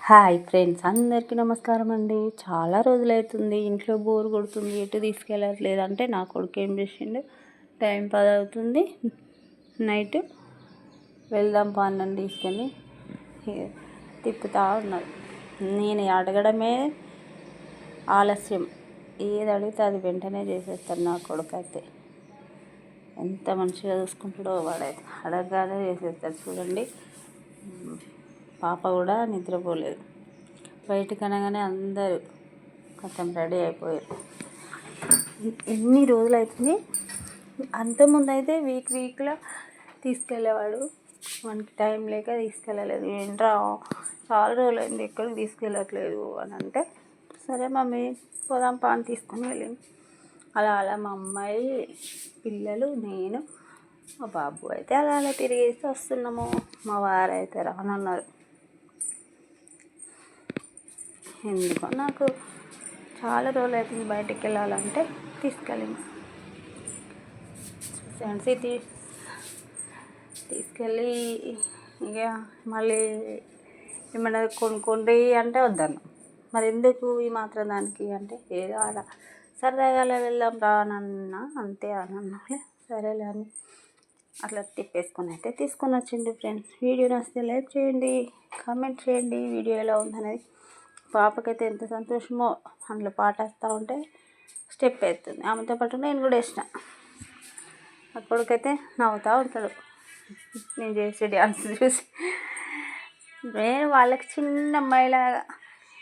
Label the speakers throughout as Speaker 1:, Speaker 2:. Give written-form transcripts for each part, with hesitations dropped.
Speaker 1: Hi friends, అందరికీ నమస్కారం అండి. చాలా రోజులవుతుంది, ఇంట్లో బోర్ కొడుతుంది, ఎటు తీసుకెళ్ళట్లేదు అంటే నా కొడుకు ఏం చేసిండు, టైం 10 అవుతుంది నైట్, వెళ్దాం పాన్నని తీసుకొని తిప్పుతా ఉన్నాడు. నేను అడగడమే ఆలస్యం, ఏది అడిగితే అది వెంటనే చేసేస్తాడు నా కొడుకు. అయితే ఎంత మంచిగా చూసుకుంటాడో వాడైతే, అడగగానే చేసేస్తాడు. చూడండి, పాప కూడా నిద్రపోలేదు. బయటికి అనగానే అందరూ కొంచెం రెడీ అయిపోయారు. ఎన్ని రోజులు అవుతుంది, అంతకుముందు అయితే వీక్లో తీసుకెళ్ళేవాడు. మనకి టైం లేక తీసుకెళ్ళలేదు. ఏంట్రా చాలా రోజులైంది ఎక్కడికి తీసుకెళ్ళట్లేదు అని అంటే, సరే మమ్మీ పోదాం పా అని తీసుకొని వెళ్ళింది. అలా మా అమ్మాయి, పిల్లలు, నేను, మా బాబు అయితే అలా తిరిగేసి వస్తున్నాము. మా వారు అయితే రానన్నారు. ఎందుకో నాకు చాలా రోజులు అవుతుంది బయటికి వెళ్ళాలంటే తీసుకెళ్ళింది. సిటీ తీసుకెళ్ళి ఇక మళ్ళీ ఏమన్నా కొనుక్కోండి అంటే వద్దను. మరి ఎందుకు ఈ మాత్రం దానికి అంటే, ఏదో అలా సరదాగా వెళ్దాం రా అన్నా, అంతే అని అన్నా. సరేలే అని అట్లా తిప్పేసుకొని అయితే తీసుకొని వచ్చిండు. ఫ్రెండ్స్, వీడియో నచ్చితే లైక్ చేయండి, కామెంట్ చేయండి, వీడియో ఎలా ఉందనేది. పాపకైతే ఎంత సంతోషమో, అందులో పాట వేస్తూ ఉంటే స్టెప్ వేస్తుంది. ఆమెతో పాటు నేను కూడా వేసిన. అక్కడికైతే నవ్వుతూ ఉంటాడు నేను చేసే డ్యాన్స్ చూసి. నేను వాళ్ళకి చిన్న అమ్మాయిలాగా,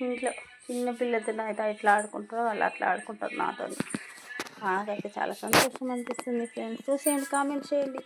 Speaker 1: ఇంట్లో చిన్న పిల్లతో అయితే ఇట్లా ఆడుకుంటారో వాళ్ళు అట్లా ఆడుకుంటారు నాతో. నాకైతే చాలా సంతోషం అనిపిస్తుంది. ఫ్రెండ్స్, చూసేయండి, కామెంట్ చేయండి.